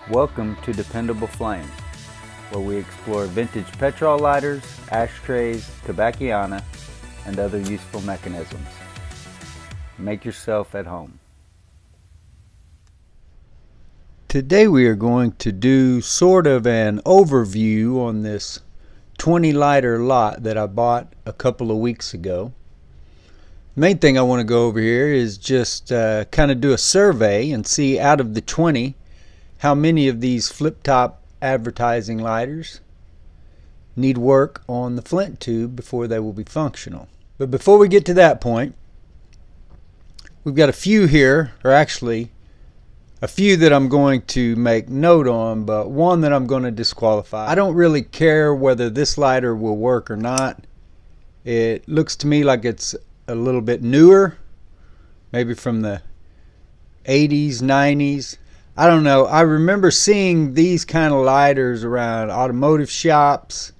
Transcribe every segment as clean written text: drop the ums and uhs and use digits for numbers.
Welcome to Dependable Flame, where we explore vintage petrol lighters, ashtrays, tobacconiana, and other useful mechanisms. Make yourself at home. Today we are going to do sort of an overview on this 20 lighter lot that I bought a couple of weeks ago. The main thing I want to go over here is just kind of do a survey and see out of the 20 how many of these flip top advertising lighters need work on the Flint tube before they will be functional. But before we get to that point, we've got a few here, or actually a few that I'm going to make note on, but one that I'm going to disqualify. I don't really care whether this lighter will work or not. It looks to me like it's a little bit newer, maybe from the 80s, 90s. I don't know. I remember seeing these kind of lighters around automotive shops,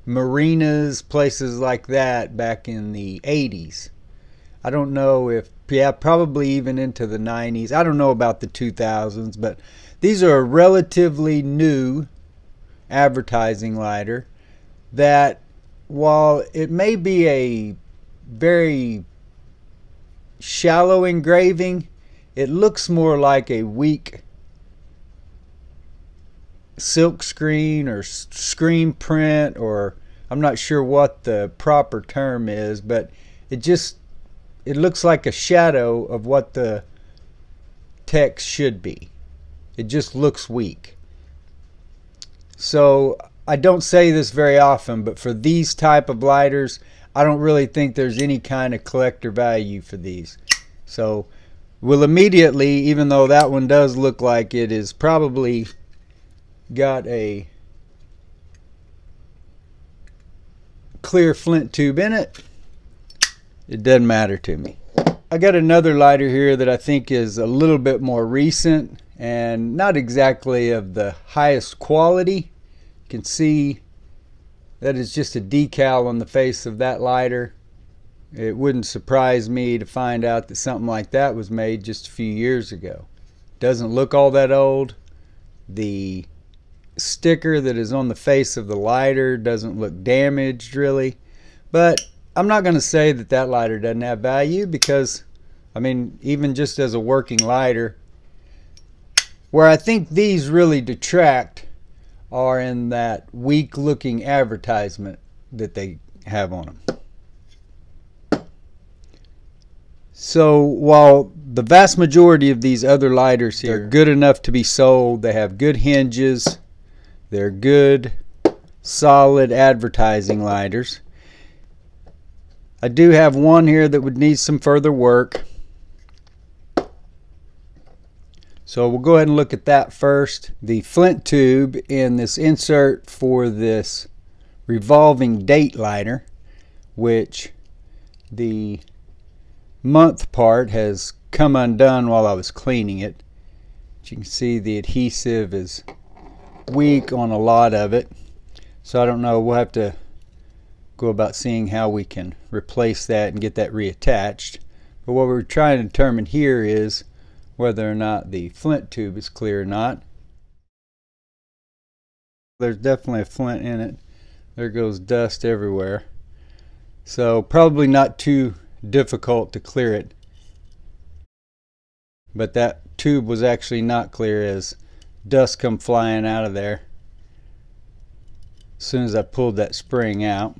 marinas, places like that back in the 80s. I don't know if, yeah, probably even into the 90s. I don't know about the 2000s, but these are a relatively new advertising lighter that, while it may be a very shallow engraving, it looks more like a weak silk screen or screen print, or I'm not sure what the proper term is, but it looks like a shadow of what the text should be. It just looks weak. So I don't say this very often, but for these type of lighters, I don't really think there's any kind of collector value for these. So we'll immediately, even though that one does look like it is probably got a clear Flint tube in it, it doesn't matter to me. I got another lighter here that I think is a little bit more recent and not exactly of the highest quality. You can see that is just a decal on the face of that lighter. It wouldn't surprise me to find out that something like that was made just a few years ago. Doesn't look all that old. The sticker that is on the face of the lighter doesn't look damaged really, but I'm not going to say that that lighter doesn't have value, because I mean, even just as a working lighter, where I think these really detract are in that weak looking advertisement that they have on them. So while the vast majority of these other lighters here are good enough to be sold, they have good hinges, they're good solid advertising lighters, I do have one here that would need some further work. So we'll go ahead and look at that first. The Flint tube in this insert for this revolving date lighter, which the month part has come undone while I was cleaning it. As you can see, the adhesive is weak on a lot of it. So I don't know, we'll have to go about seeing how we can replace that and get that reattached. But what we're trying to determine here is whether or not the Flint tube is clear or not. There's definitely a Flint in it. There goes dust everywhere. So probably not too difficult to clear it. But that tube was actually not clear, as dust come flying out of there as soon as I pulled that spring out.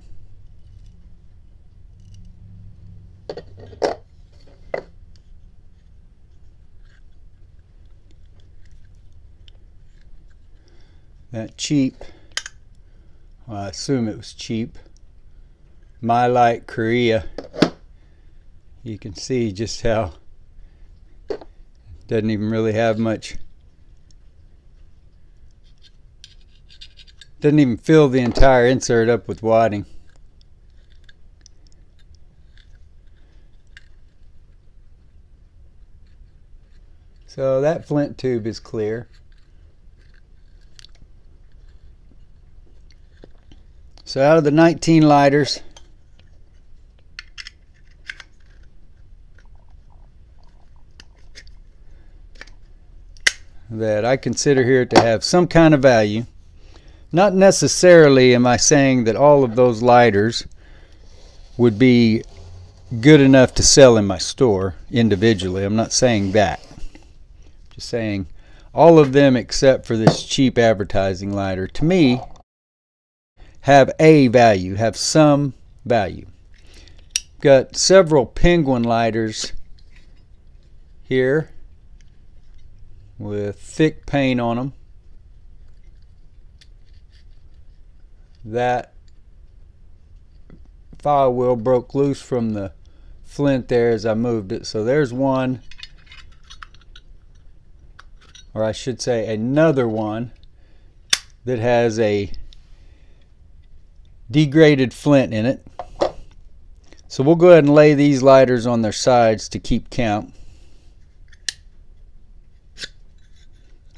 That cheap, well, I assume it was cheap, My Light Korea, you can see just how it doesn't even really have much, doesn't even fill the entire insert up with wadding. So that Flint tube is clear. So out of the 19 lighters, that I consider here to have some kind of value. Not necessarily am I saying that all of those lighters would be good enough to sell in my store individually. I'm not saying that. Just saying all of them except for this cheap advertising lighter, to me, have a value, have some value. Got several Penguin lighters here with thick paint on them. That file wheel broke loose from the Flint there as I moved it. So there's one, or I should say another one, that has a degraded Flint in it. So we'll go ahead and lay these lighters on their sides to keep count.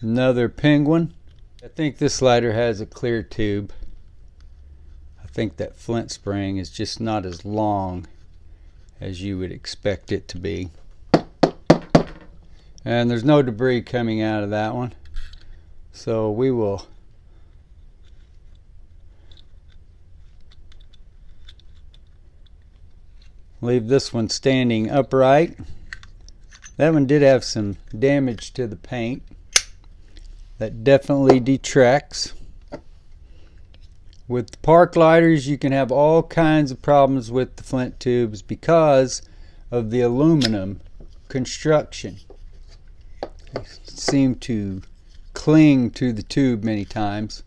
Another Penguin. I think this lighter has a clear tube. I think that Flint spring is just not as long as you would expect it to be. And there's no debris coming out of that one. So we will leave this one standing upright. That one did have some damage to the paint. That definitely detracts. With park lighters, you can have all kinds of problems with the Flint tubes because of the aluminum construction. They seem to cling to the tube many times.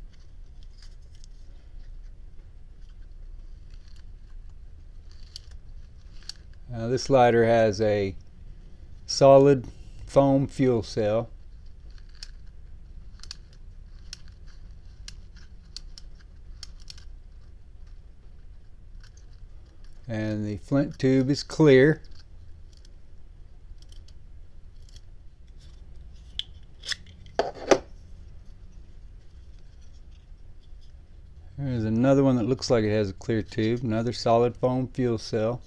Now this lighter has a solid foam fuel cell. And the Flint tube is clear. There's another one that looks like it has a clear tube, another solid foam fuel cell.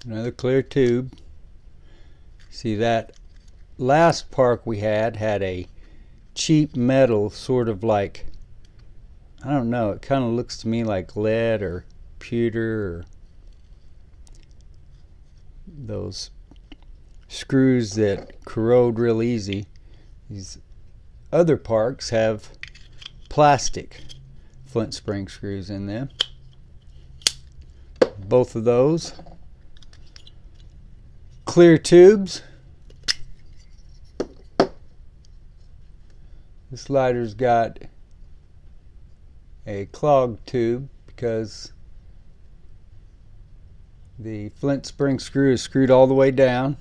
Another clear tube. See, that last park we had a cheap metal, sort of like, I don't know, it kind of looks to me like lead or pewter, or those screws that corrode real easy. These other parks have plastic Flint spring screws in them. Both of those clear tubes. This lighter's got a clogged tube because the Flint spring screw is screwed all the way down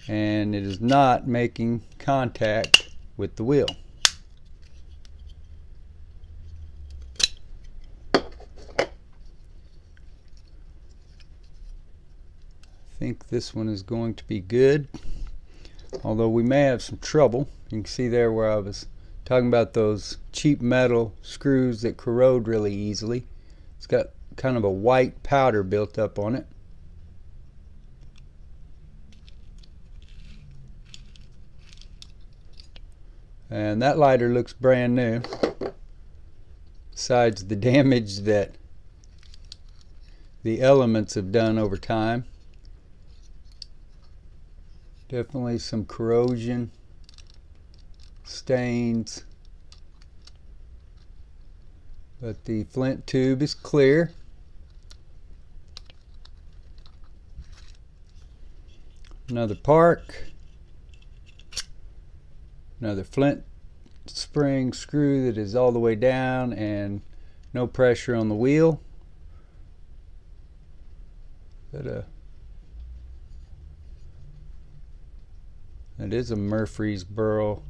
and it is not making contact with the wheel. I think this one is going to be good, although we may have some trouble. You can see there where I was talking about those cheap metal screws that corrode really easily. It's got kind of a white powder built up on it. And that lighter looks brand new, besides the damage that the elements have done over time. Definitely some corrosion, stains, but the Flint tube is clear. Another park, another Flint spring screw that is all the way down and no pressure on the wheel. But it is a Murphy's burl.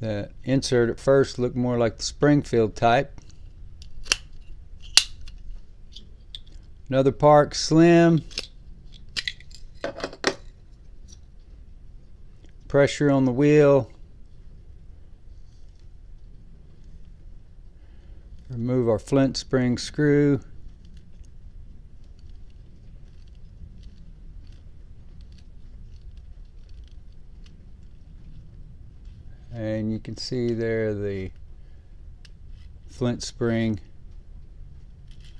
The insert at first looked more like the Springfield type. Another part, slim. Pressure on the wheel. Remove our Flint spring screw. And you can see there the Flint spring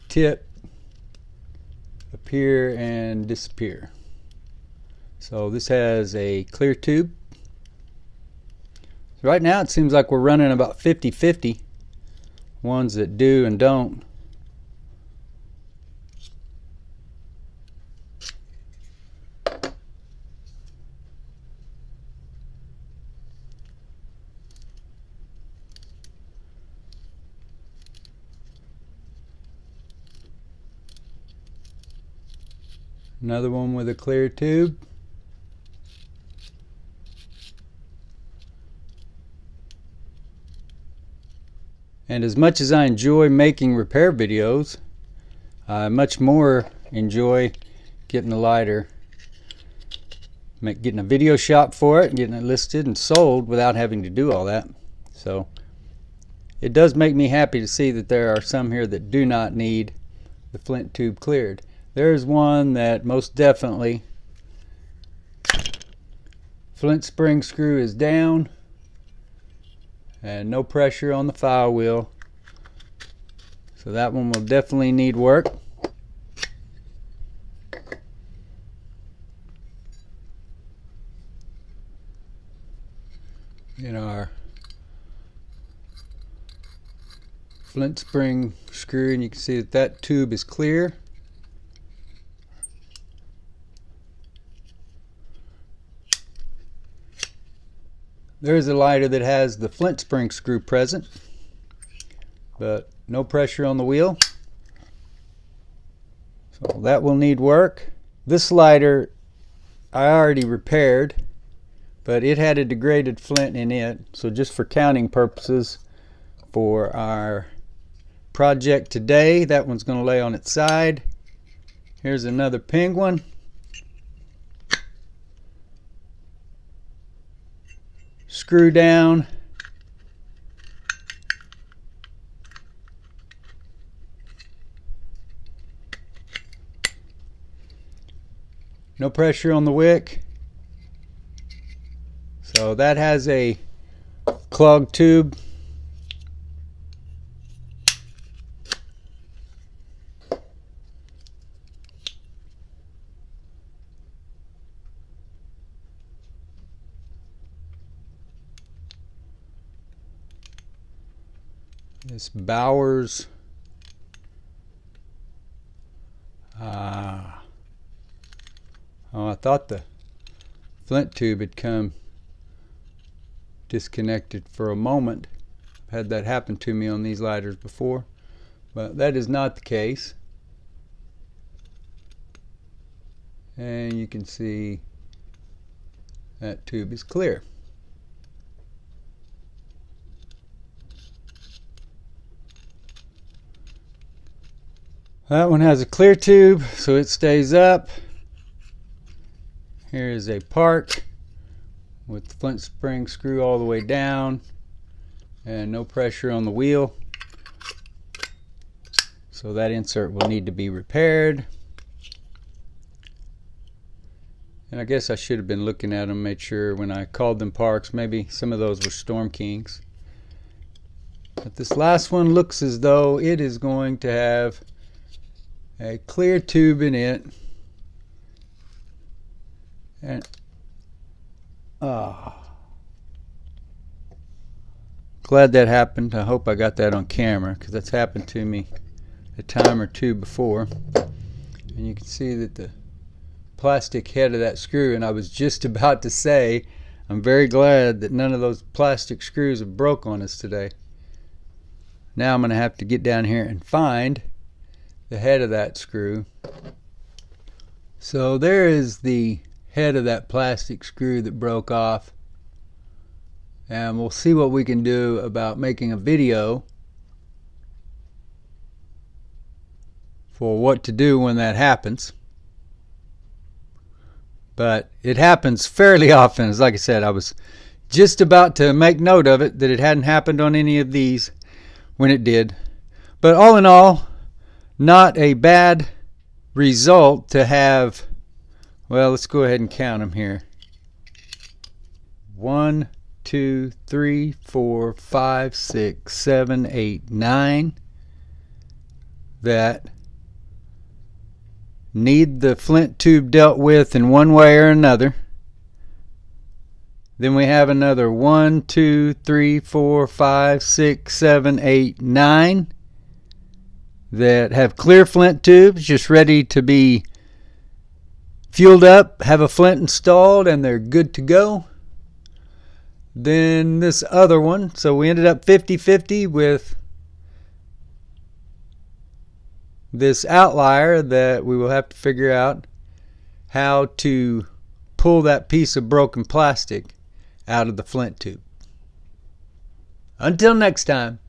tip appear and disappear. So this has a clear tube. So right now it seems like we're running about 50-50. Ones that do and don't. Another one with a clear tube. And as much as I enjoy making repair videos, I much more enjoy getting the lighter, getting a video shop for it, getting it listed and sold without having to do all that. So it does make me happy to see that there are some here that do not need the Flint tube cleared. There's one that most definitely, Flint spring screw is down and no pressure on the file wheel, so that one will definitely need work. In our Flint spring screw, and you can see that that tube is clear. There's a lighter that has the Flint spring screw present, but no pressure on the wheel. So that will need work. This lighter I already repaired, but it had a degraded flint in it. So just for counting purposes for our project today, that one's going to lay on its side. Here's another penguin. Screw down. No pressure on the wick. So that has a clogged tube. This Bowers oh, I thought the Flint tube had come disconnected for a moment. I've had that happen to me on these lighters before, but that is not the case. And you can see that tube is clear. That one has a clear tube, so it stays up. Here is a part with the Flint spring screw all the way down and no pressure on the wheel. So that insert will need to be repaired. And I guess I should have been looking at them, made sure when I called them parks, maybe some of those were Storm Kings. But this last one looks as though it is going to have a clear tube in it. And glad that happened. I hope I got that on camera, because that's happened to me a time or two before. And you can see that the plastic head of that screw, and I was just about to say I'm very glad that none of those plastic screws have broke on us today. Now I'm going to have to get down here and find the head of that screw. So there is the head of that plastic screw that broke off. and we'll see what we can do about making a video for what to do when that happens. But it happens fairly often. As like I said, I was just about to make note of it, that it hadn't happened on any of these when it did. But all in all, not a bad result to have. Well, let's go ahead and count them here. 1, 2, 3, 4, 5, 6, 7, 8, 9 that need the Flint tube dealt with in one way or another. Then we have another 1, 2, 3, 4, 5, 6, 7, 8, 9 that have clear Flint tubes, just ready to be fueled up, have a Flint installed, and they're good to go. Then this other one, so we ended up 50-50 with this outlier that we will have to figure out how to pull that piece of broken plastic out of the Flint tube. Until next time.